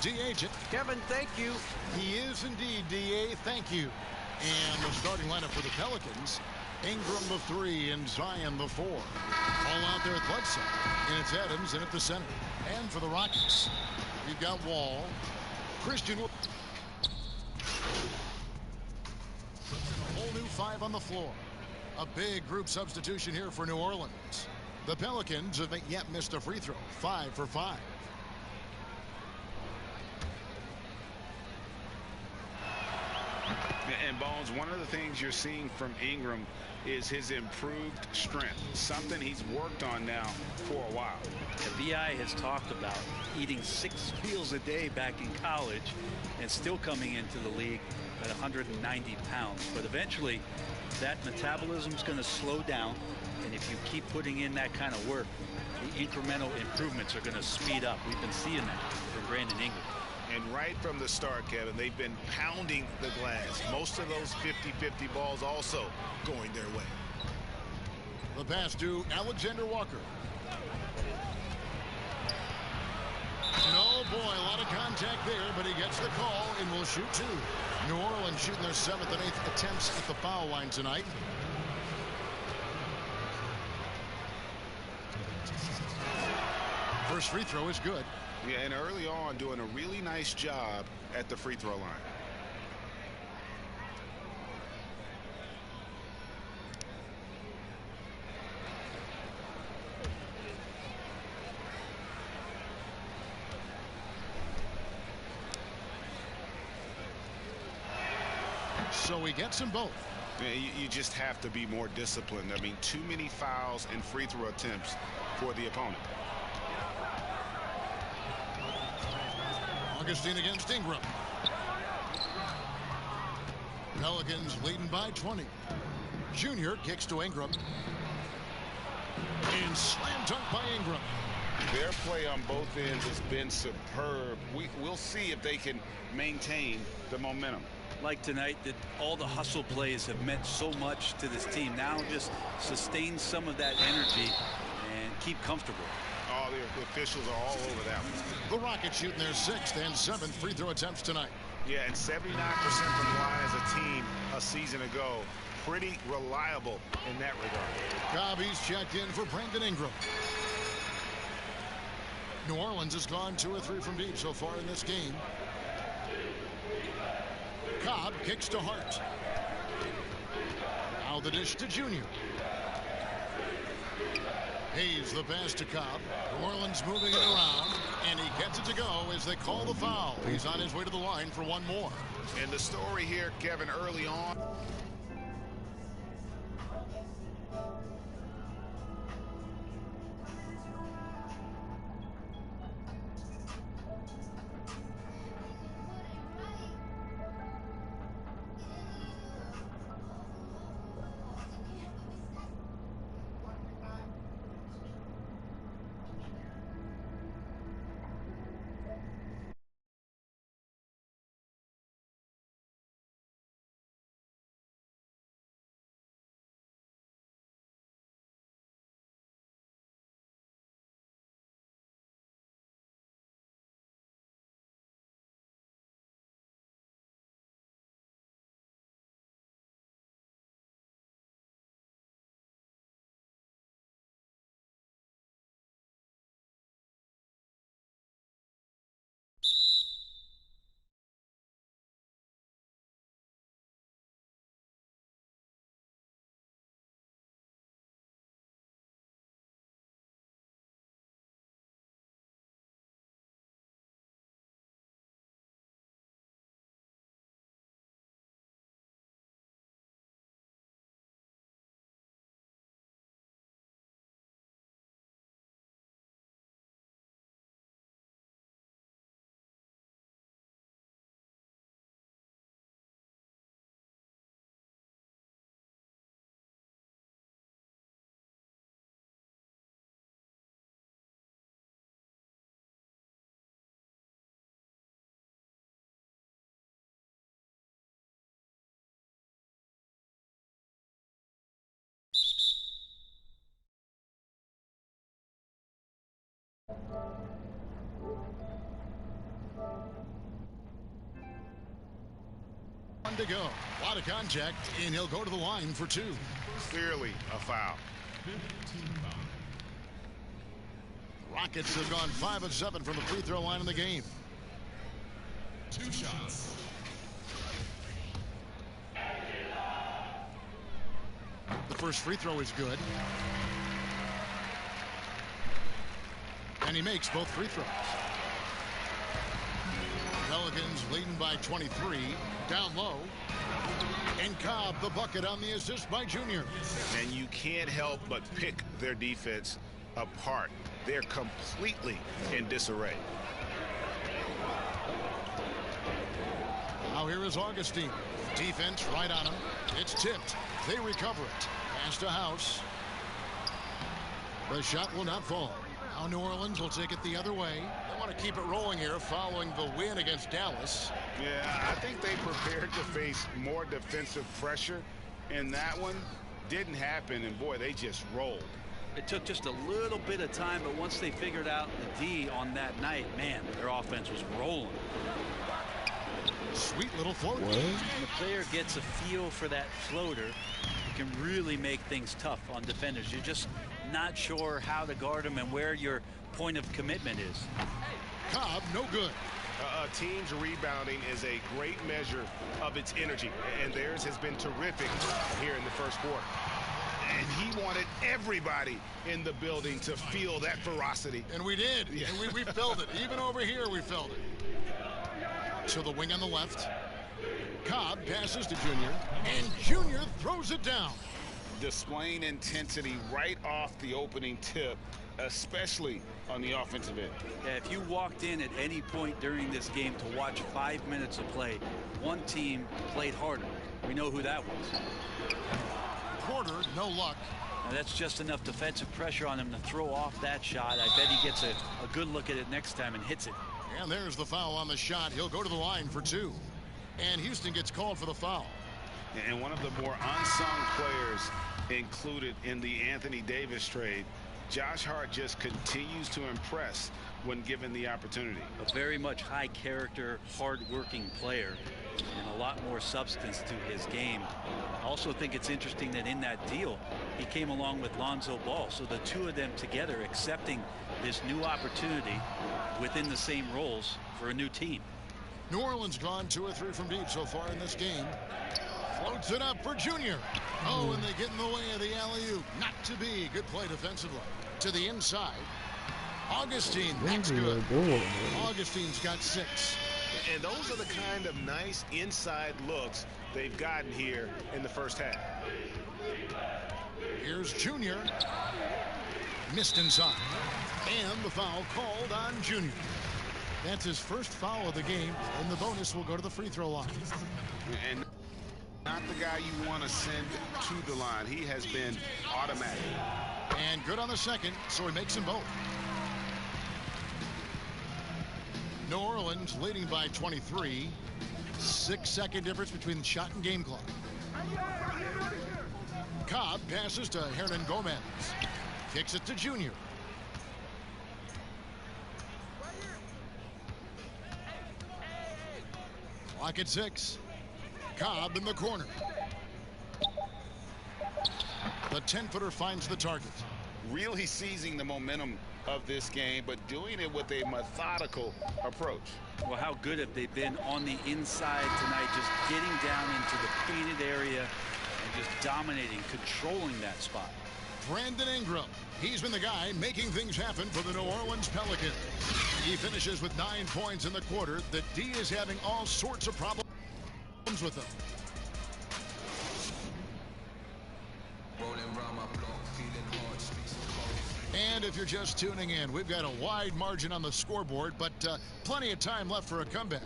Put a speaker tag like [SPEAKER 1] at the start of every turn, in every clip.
[SPEAKER 1] D.A.
[SPEAKER 2] Kevin, thank you.
[SPEAKER 1] He is indeed, D.A. Thank you. And the starting lineup for the Pelicans: Ingram the 3 and Zion the 4. All out there at Bledsoe. And it's Adams in at the center. And for the Rockets, we've got Wall, Christian. A whole new 5 on the floor. A big group substitution here for New Orleans. The Pelicans have not yet missed a free throw. 5 for 5.
[SPEAKER 3] And Bones, one of the things you're seeing from Ingram is his improved strength, something he's worked on now for a while.
[SPEAKER 4] The BI has talked about eating 6 meals a day back in college and still coming into the league at 190 pounds. But eventually that metabolism is going to slow down, and if you keep putting in that kind of work, the incremental improvements are going to speed up. We've been seeing that from Brandon Ingram.
[SPEAKER 3] And right from the start, Kevin, they've been pounding the glass. Most of those 50-50 balls also going their way.
[SPEAKER 1] The pass to Alexander Walker. And oh boy, a lot of contact there, but he gets the call and will shoot 2. New Orleans shooting their 7th and 8th attempts at the foul line tonight. First free throw is good.
[SPEAKER 3] Yeah, and early on doing a really nice job at the free throw line.
[SPEAKER 1] So he gets them both.
[SPEAKER 3] Yeah, you just have to be more disciplined. I mean, too many fouls and free throw attempts for the opponent.
[SPEAKER 1] Augustine against Ingram. Pelicans leading by 20. Junior kicks to Ingram. And slam dunk by Ingram.
[SPEAKER 3] Their play on both ends has been superb. We'll see if they can maintain the momentum.
[SPEAKER 4] Like tonight, that all the hustle plays have meant so much to this team. Now just sustain some of that energy and keep comfortable.
[SPEAKER 3] Oh, the officials are all over that one.
[SPEAKER 1] The Rockets shooting their 6th and 7th free throw attempts tonight.
[SPEAKER 3] Yeah, and 79% from the line as a team a season ago. Pretty reliable in that regard.
[SPEAKER 1] Gobby's checked in for Brandon Ingram. New Orleans has gone 2 or 3 from deep so far in this game. Cobb kicks to Hart. Now the dish to Junior. Hayes the pass to Cobb. New Orleans moving it around, and he gets it to go as they call the foul. He's on his way to the line for one more.
[SPEAKER 3] And the story here, Kevin, early on.
[SPEAKER 1] One to go. A lot of contact, and he'll go to the line for 2.
[SPEAKER 3] Clearly a foul.
[SPEAKER 1] Rockets have gone 5 of 7 from the free throw line in the game.
[SPEAKER 2] 2 shots.
[SPEAKER 1] The first free throw is good. And he makes both free throws. Pelicans leading by 23. Down low. And Cobb the bucket on the assist by Junior.
[SPEAKER 3] And you can't help but pick their defense apart. They're completely in disarray.
[SPEAKER 1] Now here is Augustine. Defense right on him. It's tipped. They recover it. Pass to House. The shot will not fall. Now New Orleans will take it the other way. They want to keep it rolling here following the win against Dallas.
[SPEAKER 3] Yeah, I think they prepared to face more defensive pressure, and that one didn't happen, and boy, they just rolled.
[SPEAKER 4] It took just a little bit of time, but once they figured out the D on that night, man, their offense was rolling.
[SPEAKER 1] Sweet little floater.
[SPEAKER 4] When the player gets a feel for that floater, it can really make things tough on defenders. You're just not sure how to guard them and where your point of commitment is.
[SPEAKER 1] Cobb, no good.
[SPEAKER 5] A team's rebounding is a great measure of its energy, and theirs has been terrific here in the first quarter.
[SPEAKER 3] And he wanted everybody in the building to feel that ferocity.
[SPEAKER 1] And we did. Yeah. And we felt it. Even over here, we felt it. So the wing on the left. Cobb passes to Junior, and Junior throws it down.
[SPEAKER 3] Displaying intensity right off the opening tip, especially on the offensive end.
[SPEAKER 4] Yeah, if you walked in at any point during this game to watch 5 minutes of play, one team played harder. We know who that was.
[SPEAKER 1] Porter, no luck.
[SPEAKER 4] Now that's just enough defensive pressure on him to throw off that shot. I bet he gets a good look at it next time and hits it.
[SPEAKER 1] And there's the foul on the shot. He'll go to the line for 2. And Houston gets called for the foul.
[SPEAKER 3] And one of the more unsung players included in the Anthony Davis trade, Josh Hart just continues to impress when given the opportunity.
[SPEAKER 4] A very much high character, hard-working player, and a lot more substance to his game. I also think it's interesting that in that deal, he came along with Lonzo Ball. So the two of them together accepting this new opportunity within the same roles for a new team.
[SPEAKER 1] New Orleans gone 2 or 3 from deep so far in this game. Floats it up for Junior. Oh, and they get in the way of the alley-oop. Not to be. Good play defensively. To the inside. Augustine, that's good. Augustine's got 6.
[SPEAKER 5] And those are the kind of nice inside looks they've gotten here in the first half.
[SPEAKER 1] Here's Junior. Missed inside. And the foul called on Junior. That's his first foul of the game, and the bonus will go to the free throw line.
[SPEAKER 3] And not the guy you want to send to the line. He has been automatic.
[SPEAKER 1] And good on the second, so he makes them both. New Orleans leading by 23. 6-second difference between the shot and game clock. Cobb passes to Hernan Gomez. Kicks it to Junior. Clock at 6. Cobb in the corner. The 10-footer finds the target.
[SPEAKER 3] Really seizing the momentum of this game, but doing it with a methodical approach.
[SPEAKER 4] Well, how good have they been on the inside tonight, just getting down into the painted area and just dominating, controlling that spot.
[SPEAKER 1] Brandon Ingram. He's been the guy making things happen for the New Orleans Pelicans. He finishes with 9 points in the quarter. The D is having all sorts of problems with them. And if you're just tuning in, we've got a wide margin on the scoreboard, but plenty of time left for a comeback.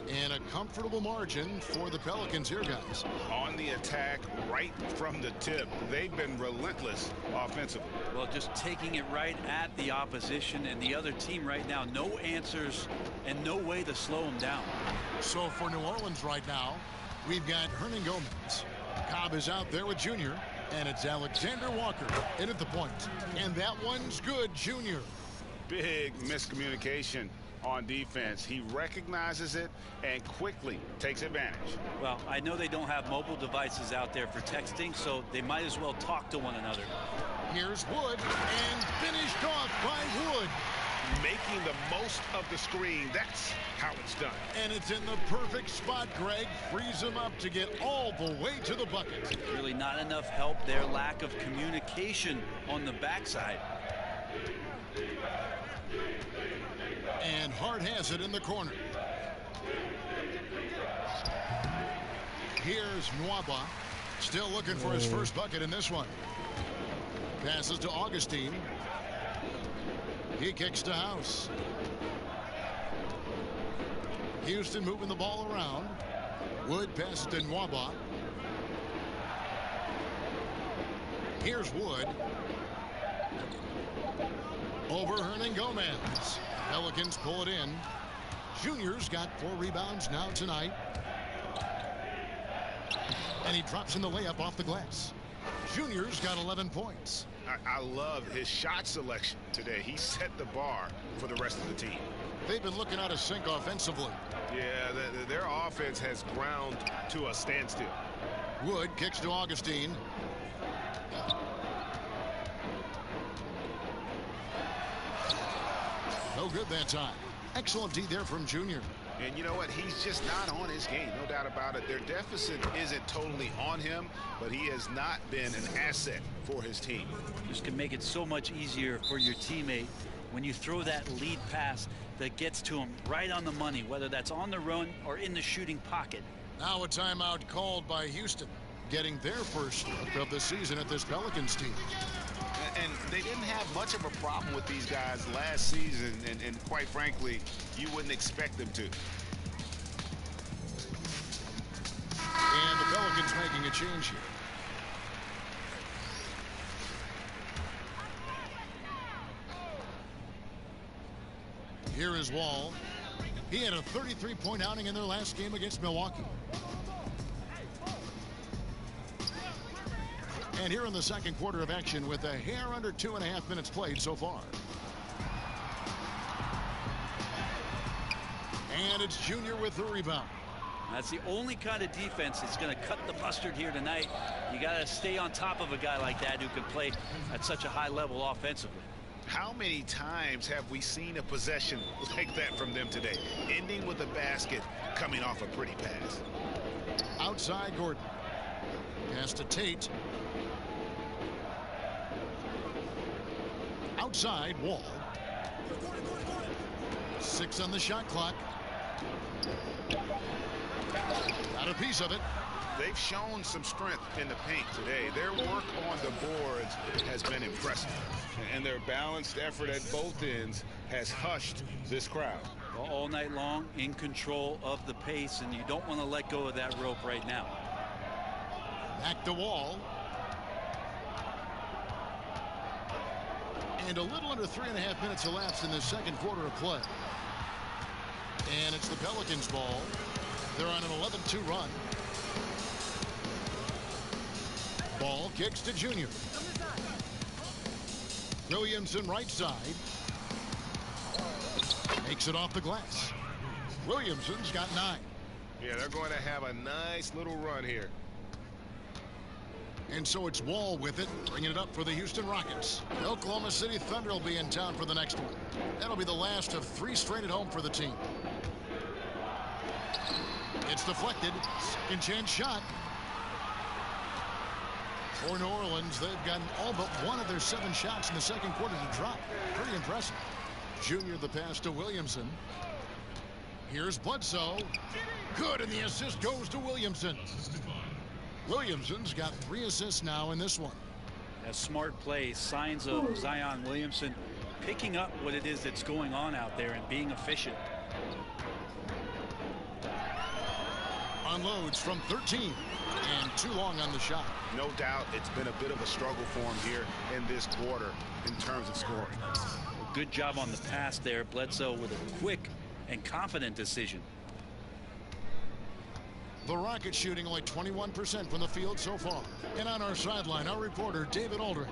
[SPEAKER 1] And a comfortable margin for the Pelicans here, guys.
[SPEAKER 3] On the attack right from the tip. They've been relentless offensively.
[SPEAKER 4] Well, just taking it right at the opposition and the other team right now. No answers and no way to slow them down.
[SPEAKER 1] So for New Orleans right now, we've got Hernan Gomez. Cobb is out there with Junior. And it's Alexander Walker in at the point. And that one's good, Junior.
[SPEAKER 3] Big miscommunication on defense. He recognizes it and quickly takes advantage.
[SPEAKER 4] Well, I know they don't have mobile devices out there for texting, so they might as well talk to one another.
[SPEAKER 1] Here's Wood, and finished off by Wood.
[SPEAKER 5] Making the most of the screen. That's how it's done.
[SPEAKER 1] And it's in the perfect spot, Greg. Frees him up to get all the way to the bucket.
[SPEAKER 4] Really not enough help there. Lack of communication on the backside.
[SPEAKER 1] And Hart has it in the corner. Here's Nwaba. Still looking for his first bucket in this one. Passes to Augustine. He kicks to House. Houston moving the ball around. Wood passes to Nwaba. Here's Wood. Over Hernangomez. Pelicans pull it in. Junior's got 4 rebounds now tonight. And he drops in the layup off the glass. Junior's got 11 points.
[SPEAKER 5] I love his shot selection today. He set the bar for the rest of the team.
[SPEAKER 1] They've been looking out of sync offensively.
[SPEAKER 5] Yeah, their offense has ground to a standstill.
[SPEAKER 1] Wood kicks to Augustine. No good that time. Excellent D there from Junior.
[SPEAKER 3] And you know what? He's just not on his game. No doubt about it. Their deficit isn't totally on him, but he has not been an asset for his team.
[SPEAKER 4] This can make it so much easier for your teammate when you throw that lead pass that gets to him right on the money, whether that's on the run or in the shooting pocket.
[SPEAKER 1] Now a timeout called by Houston, getting their first look of the season at this Pelicans team.
[SPEAKER 3] And they didn't have much of a problem with these guys last season, and quite frankly, you wouldn't expect them to.
[SPEAKER 1] And the Pelicans making a change here. Here is Wall. He had a 33-point outing in their last game against Milwaukee. And here in the second quarter of action with a hair under 2.5 minutes played so far. And it's Junior with the rebound.
[SPEAKER 4] That's the only kind of defense that's going to cut the mustard here tonight. You got to stay on top of a guy like that who can play at such a high level offensively.
[SPEAKER 3] How many times have we seen a possession like that from them today, ending with a basket coming off a pretty pass?
[SPEAKER 1] Outside Gordon. Pass to Tate. Outside Wall. 6 on the shot clock. Got a piece of it.
[SPEAKER 3] They've shown some strength in the paint today. Their work on the boards has been impressive. And their balanced effort at both ends has hushed this crowd.
[SPEAKER 4] All night long, in control of the pace, and you don't want to let go of that rope right now.
[SPEAKER 1] Back to Wall. And a little under 3.5 minutes elapsed in the second quarter of play. And it's the Pelicans' ball. They're on an 11-2 run. Ball kicks to Junior. Williamson right side. Makes it off the glass. Williamson's got 9.
[SPEAKER 5] Yeah, they're going to have a nice little run here.
[SPEAKER 1] And so it's Wall with it, bringing it up for the Houston Rockets. The Oklahoma City Thunder will be in town for the next one. That'll be the last of 3 straight at home for the team. It's deflected. Second chance shot. For New Orleans, they've gotten all but 1 of their 7 shots in the second quarter to drop. Pretty impressive. Junior the pass to Williamson. Here's Bledsoe. Good, and the assist goes to Williamson. Williamson's got 3 assists now in this one.
[SPEAKER 4] A smart play, signs of Zion Williamson picking up what it is that's going on out there and being efficient.
[SPEAKER 1] Unloads from 13 and too long on the shot.
[SPEAKER 3] No doubt it's been a bit of a struggle for him here in this quarter in terms of scoring.
[SPEAKER 4] Good job on the pass there. Bledsoe with a quick and confident decision.
[SPEAKER 1] The Rockets shooting only 21% from the field so far. And on our sideline, our reporter, David Aldridge.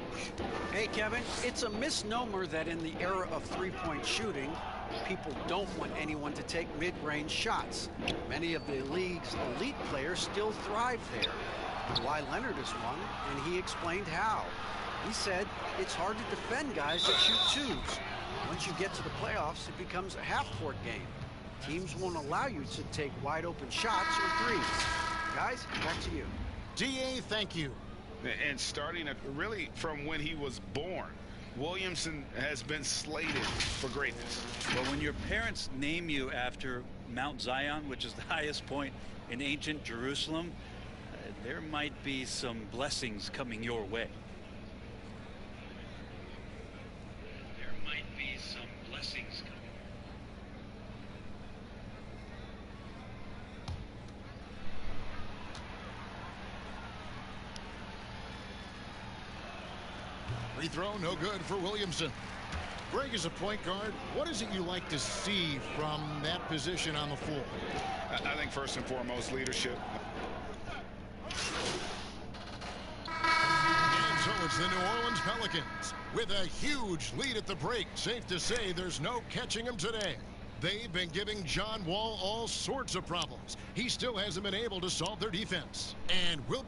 [SPEAKER 6] Hey, Kevin, it's a misnomer that in the era of three-point shooting, People don't want anyone to take mid-range shots. Many of the league's elite players still thrive there. Kawhi Leonard is one, and he explained how. He said it's hard to defend guys that shoot twos. Once you get to the playoffs, it becomes a half-court game. Teams won't allow you to take wide-open shots or threes. Guys, back to you.
[SPEAKER 1] DA, thank you.
[SPEAKER 3] And starting really from when he was born, Williamson has been slated for greatness.
[SPEAKER 4] Well, when your parents name you after Mount Zion, which is the highest point in ancient Jerusalem, there might be some blessings coming your way. There might be some blessings coming.
[SPEAKER 1] Free throw, no good for Williamson. Greg, as a point guard, what is it you like to see from that position on the floor?
[SPEAKER 3] I think first and foremost, leadership.
[SPEAKER 1] And so it's the New Orleans Pelicans with a huge lead at the break. Safe to say there's no catching them today. They've been giving John Wall all sorts of problems. He still hasn't been able to solve their defense. And will...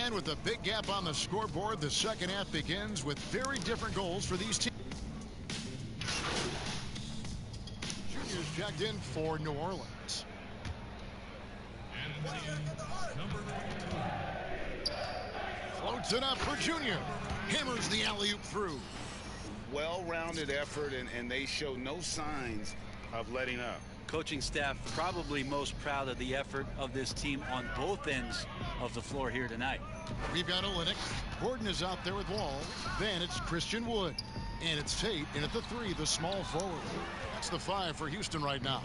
[SPEAKER 1] And with a big gap on the scoreboard, the second half begins with very different goals for these teams. Junior's checked in for New Orleans. Floats it up for Junior. Hammers the alley-oop through.
[SPEAKER 3] Well-rounded effort, and they show no signs of letting up.
[SPEAKER 4] Coaching staff probably most proud of the effort of this team on both ends of the floor here tonight.
[SPEAKER 1] We've got Olynyk. Gordon is out there with Wall. Then it's Christian Wood. And it's Tate in at the 3, the small forward. That's the 5 for Houston right now.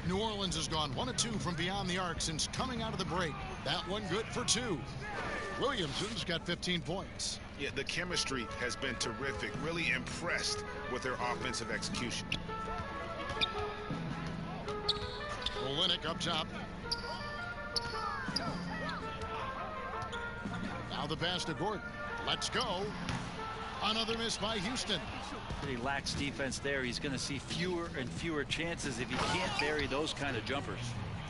[SPEAKER 1] New Orleans has gone 1 of 2 from beyond the arc since coming out of the break. That one good for 2. Williamson's got 15 points.
[SPEAKER 3] Yeah, the chemistry has been terrific. Really impressed with their offensive execution.
[SPEAKER 1] Olynyk up top. Now the pass to Gordon. Let's go. Another miss by Houston.
[SPEAKER 4] He lacks defense there. He's going to see fewer and fewer chances if he can't bury those kind of jumpers.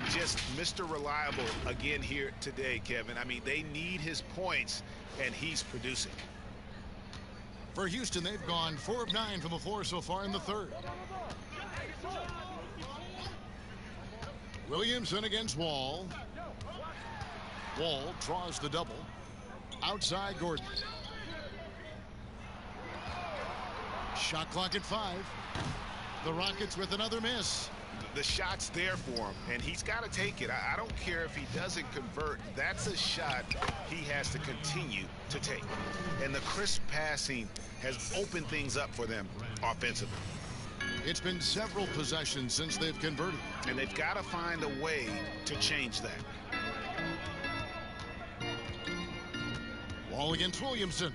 [SPEAKER 3] Just Mr. Reliable again here today, Kevin. I mean, they need his points, and he's producing.
[SPEAKER 1] For Houston, they've gone 4 of 9 from the floor so far in the third. Williamson against Wall. Wall draws the double. Outside Gordon. Shot clock at 5. The Rockets with another miss.
[SPEAKER 3] The shot's there for him, and he's got to take it. I don't care if he doesn't convert. That's a shot he has to continue to take. And the crisp passing has opened things up for them offensively.
[SPEAKER 1] It's been several possessions since they've converted.
[SPEAKER 3] And they've got to find a way to change that.
[SPEAKER 1] Wall against Williamson.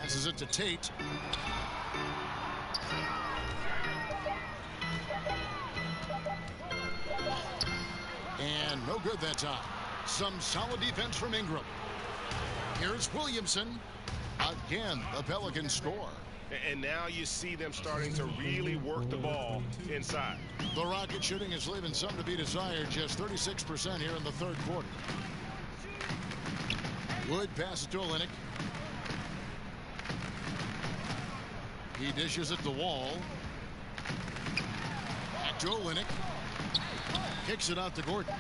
[SPEAKER 1] Passes it to Tate. And no good that time. Some solid defense from Ingram. Here's Williamson. Again, the Pelicans score.
[SPEAKER 5] And now you see them starting to really work the ball inside.
[SPEAKER 1] The Rocket shooting is leaving some to be desired. Just 36% here in the third quarter. Wood passes to Olynyk. He dishes it to Wall. Back to Olynyk. Kicks it out to Gordon.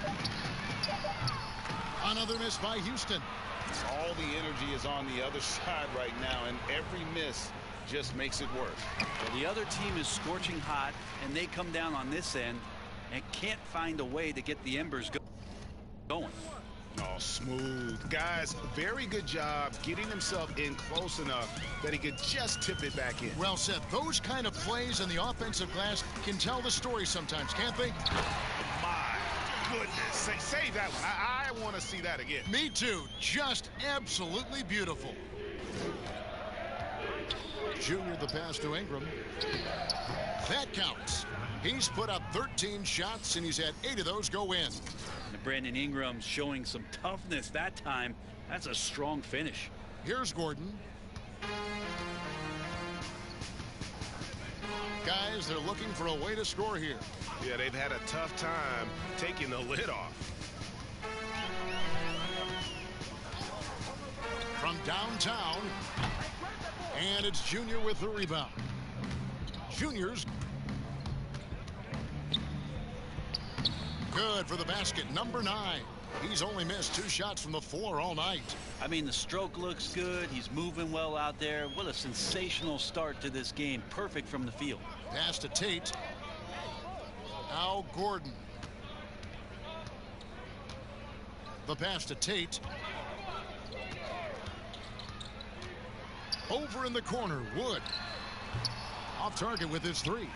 [SPEAKER 1] Another miss by Houston.
[SPEAKER 3] All the energy is on the other side right now, and every miss just makes it worse.
[SPEAKER 4] Well, the other team is scorching hot, and they come down on this end and can't find a way to get the embers going.
[SPEAKER 3] Oh, Oh, smooth. Guys, very good job getting himself in close enough that he could just tip it back in.
[SPEAKER 1] Well said. Those kind of plays in the offensive glass can tell the story sometimes, can't they?
[SPEAKER 3] My goodness. Save that one. I want to see that again.
[SPEAKER 1] Me too. Just absolutely beautiful. Junior the pass to Ingram. That counts. He's put up 13 shots, and he's had 8 of those go in.
[SPEAKER 4] And Brandon Ingram showing some toughness that time. That's a strong finish.
[SPEAKER 1] Here's Gordon. Guys, they're looking for a way to score here.
[SPEAKER 5] Yeah, they've had a tough time taking the lid off.
[SPEAKER 1] From downtown, and it's Junior with the rebound. Junior's good for the basket. Number 9. He's only missed 2 shots from the floor all night.
[SPEAKER 4] I mean, the stroke looks good. He's moving well out there. What a sensational start to this game. Perfect from the field.
[SPEAKER 1] Pass to Tate. Al Gordon. The pass to Tate. Over in the corner, Wood. Off target with his 3.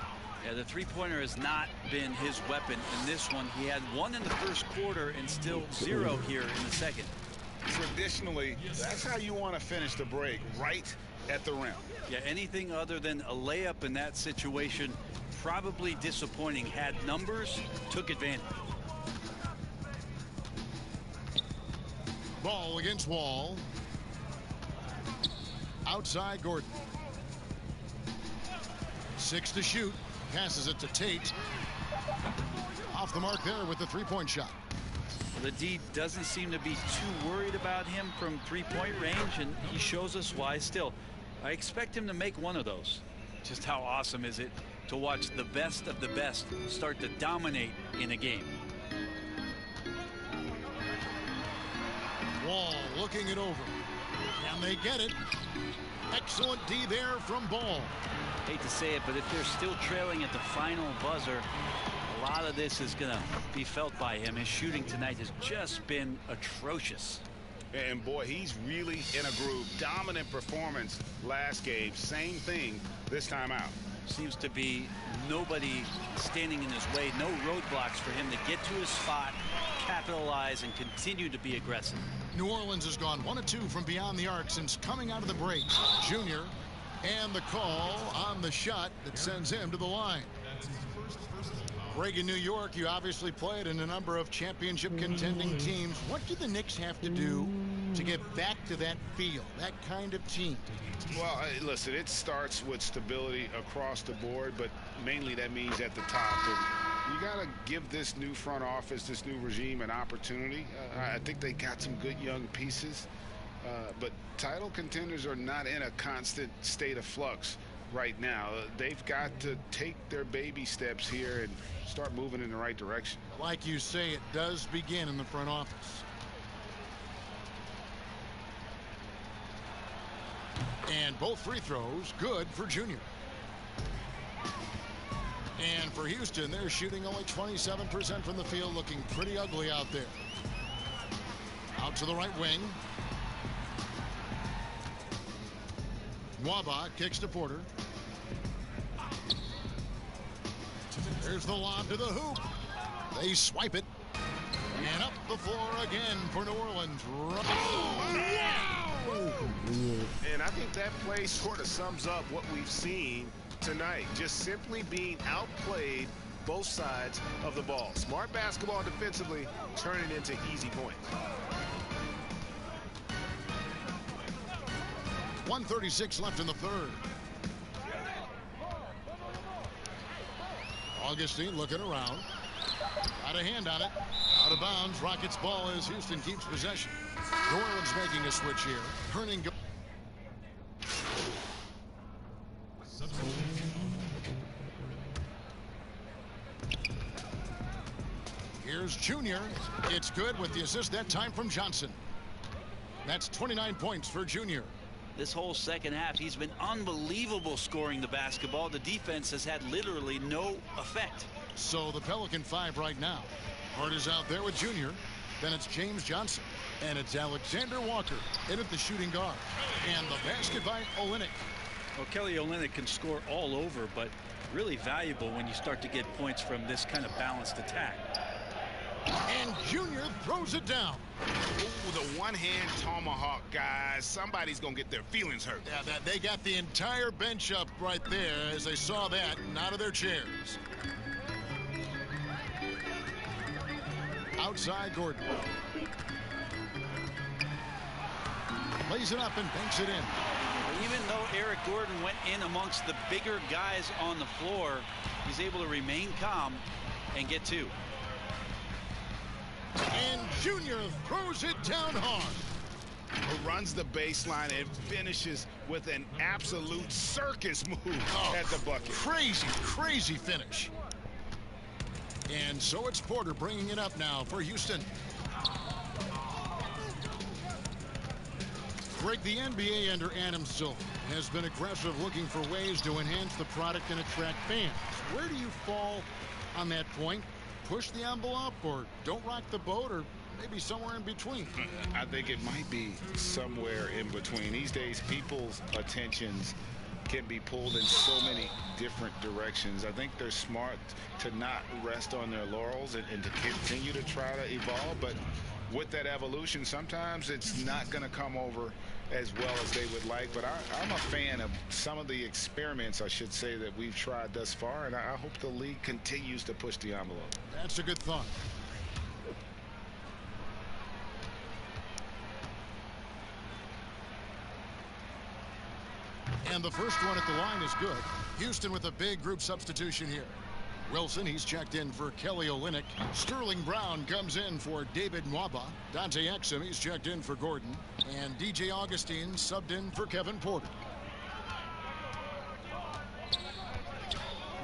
[SPEAKER 4] Yeah, the three-pointer has not been his weapon in this one. He had 1 in the first quarter and still 0 here in the second.
[SPEAKER 3] Traditionally, that's how you want to finish the break, right at the rim.
[SPEAKER 4] Yeah, anything other than a layup in that situation, probably disappointing. Had numbers, took advantage.
[SPEAKER 1] Ball against Wall. Outside Gordon. 6 to shoot. Passes it to Tate. Off the mark there with the 3-point shot.
[SPEAKER 4] The D doesn't seem to be too worried about him from 3-point range, and he shows us why still. I expect him to make one of those. Just how awesome is it to watch the best of the best start to dominate in a game.
[SPEAKER 1] Wall looking it over. And they get it. Excellent D there from Ball.
[SPEAKER 4] Hate to say it, but if they're still trailing at the final buzzer, a lot of this is going to be felt by him. His shooting tonight has just been atrocious.
[SPEAKER 3] And boy, he's really in a groove. Dominant performance last game. Same thing this time out.
[SPEAKER 4] Seems to be nobody standing in his way. No roadblocks for him to get to his spot, capitalize, and continue to be aggressive.
[SPEAKER 1] New Orleans has gone 1 of 2 from beyond the arc since coming out of the break. Junior. And the call on the shot that sends him to the line. Reagan, New York, you obviously played in a number of championship contending teams. What do the Knicks have to do to get back to that feel, that kind of team?
[SPEAKER 3] Well, listen, it starts with stability across the board, but mainly that means at the top. And you got to give this new front office, this new regime, an opportunity. I think they got some good young pieces. But title contenders are not in a constant state of flux right now. They've got to take their baby steps here and start moving in the right direction.
[SPEAKER 1] Like you say, it does begin in the front office. And both free throws good for Junior. And for Houston, they're shooting only 27% from the field, looking pretty ugly out there. Out to the right wing. Waba kicks to Porter. There's the lob to the hoop. They swipe it. And up the floor again for New Orleans.
[SPEAKER 5] And I think that play sort of sums up what we've seen tonight. Just simply being outplayed both sides of the ball. Smart basketball defensively, turning into easy points.
[SPEAKER 1] 1:36 left in the third. Augustine looking around. Got a hand on it. Out of bounds. Rockets ball as Houston keeps possession. New Orleans making a switch here. Herning. Here's Junior. It's good with the assist that time from Johnson. That's 29 points for Junior.
[SPEAKER 4] This whole second half, he's been unbelievable scoring the basketball. The defense has had literally no effect.
[SPEAKER 1] So the Pelican 5 right now. Hart is out there with Junior. Then it's James Johnson. And it's Alexander Walker in at the shooting guard. And the basket by Olynyk.
[SPEAKER 4] Well, Kelly Olynyk can score all over, but really valuable when you start to get points from this kind of balanced attack.
[SPEAKER 1] And Junior throws it down.
[SPEAKER 3] Ooh, the one-hand tomahawk, guys. Somebody's going to get their feelings hurt.
[SPEAKER 1] Yeah, they got the entire bench up right there as they saw that and out of their chairs. Outside Gordon. Lays it up and banks it in.
[SPEAKER 7] Even though Eric Gordon went in amongst the bigger guys on the floor, he's able to remain calm and get two.
[SPEAKER 1] And Junior throws it down hard.
[SPEAKER 3] Who runs the baseline and finishes with an absolute circus move at the bucket.
[SPEAKER 1] Crazy finish. And so it's Porter bringing it up now for Houston. Greg, the NBA under Adam Silver has been aggressive, looking for ways to enhance the product and attract fans. Where do you fall on that point? Push the envelope or don't rock the boat, or maybe somewhere in between?
[SPEAKER 3] I think it might be somewhere in between. These days, people's attentions can be pulled in so many different directions. I think they're smart to not rest on their laurels and to continue to try to evolve. But with that evolution, sometimes it's not going to come over as well as they would like. But I'm a fan of some of the experiments, I should say, that we've tried thus far, and I hope the league continues to push the envelope.
[SPEAKER 1] That's a good thought. And the first one at the line is good. Houston with a big group substitution here. Wilson, he's checked in for Kelly Olynyk. Sterling Brown comes in for David Nwaba. Dante Exum, he's checked in for Gordon. And DJ Augustine subbed in for Kevin Porter.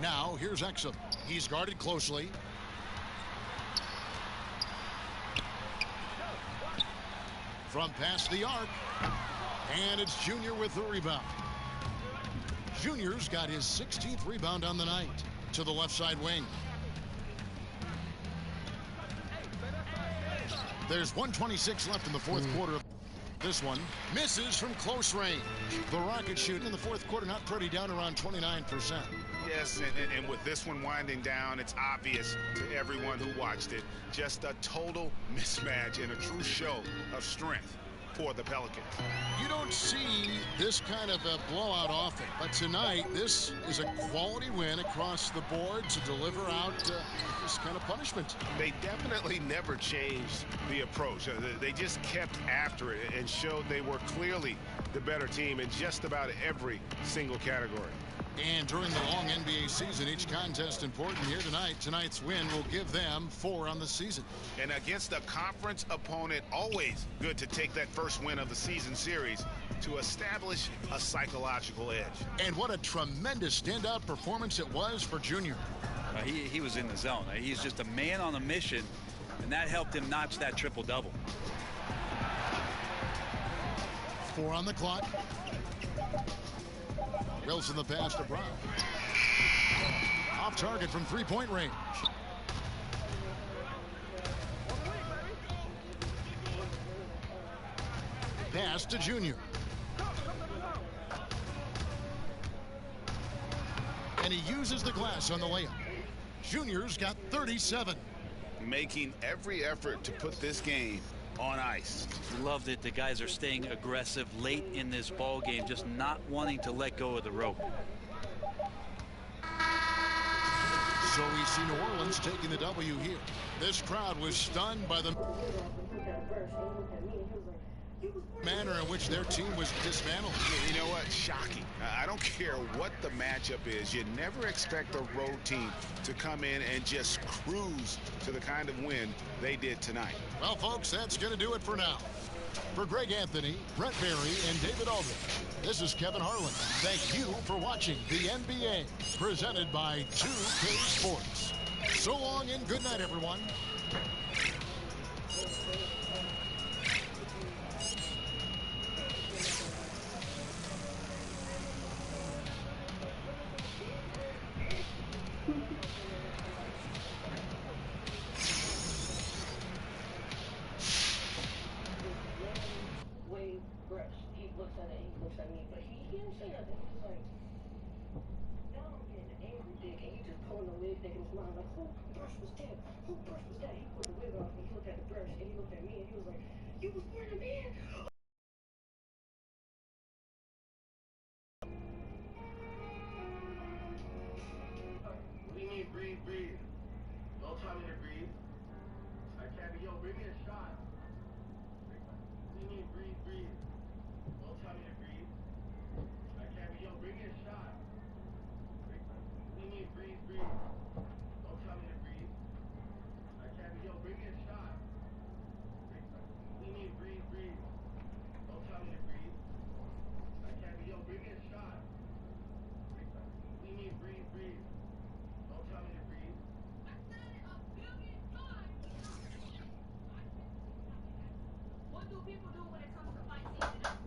[SPEAKER 1] Now, here's Exum. He's guarded closely. From past the arc. And it's Junior with the rebound. Junior's got his 16th rebound on the night. To the left side wing. There's 1:26 left in the fourth quarter. This one misses from close range. The Rockets shoot in the fourth quarter, not pretty, down around 29%.
[SPEAKER 3] Yes, and with this one winding down, it's obvious to everyone who watched it. Just a total mismatch and a true show of strength for the Pelicans.
[SPEAKER 1] You don't see this kind of a blowout often, but tonight this is a quality win across the board to deliver out this kind of punishment.
[SPEAKER 5] They definitely never changed the approach. They just kept after it and showed they were clearly the better team in just about every single category.
[SPEAKER 1] And during the long NBA season, each contest important here tonight. Tonight's win will give them 4 on the season.
[SPEAKER 3] And against a conference opponent, always good to take that first win of the season series to establish a psychological edge.
[SPEAKER 1] And what a tremendous standout performance it was for Junior.
[SPEAKER 4] He was in the zone. He's just a man on a mission, and that helped him notch that triple-double.
[SPEAKER 1] 4 on the clock. Wilson the pass to Brown. Off target from three-point range. Pass to Junior. And he uses the glass on the layup. Junior's got 37.
[SPEAKER 3] Making every effort to put this game on ice.
[SPEAKER 7] Love that the guys are staying aggressive late in this ball game, just not wanting to let go of the rope.
[SPEAKER 1] So we see New Orleans taking the W here. This crowd was stunned by the manner in which their team was dismantled.
[SPEAKER 3] You know what? Shocking. I don't care what the matchup is. You never expect a road team to come in and just cruise to the kind of win they did tonight.
[SPEAKER 1] Well, folks, that's going to do it for now. For Greg Anthony, Brett Barry, and David Aldridge, this is Kevin Harlan. Thank you for watching the NBA, presented by 2K Sports. So long and good night, everyone.
[SPEAKER 8] at me, but he didn't say nothing. He was like, now I'm getting an angry dick, and he just pulling the wig back in his mind, like, who brush was that? Who brush was that? He put the wig off, and he looked at the brush, and he looked at me, and he was like, you was wearing a man? What do you mean, breathe, breathe? Don't tell me to breathe. I can't be, yo, bring me a shot. What do you mean, breathe, breathe? Don't tell me to breathe. I can't be, yo, bring me a shot. What do you mean, breathe, breathe? Don't tell me to breathe. I can't be, yo, bring me a shot. What do you mean, breathe, breathe? Don't tell me to breathe. I can't be, yo, bring me a shot. What do you mean, breathe, breathe? Don't tell me to breathe. I said it a billion times. What do people do when it comes to fight season?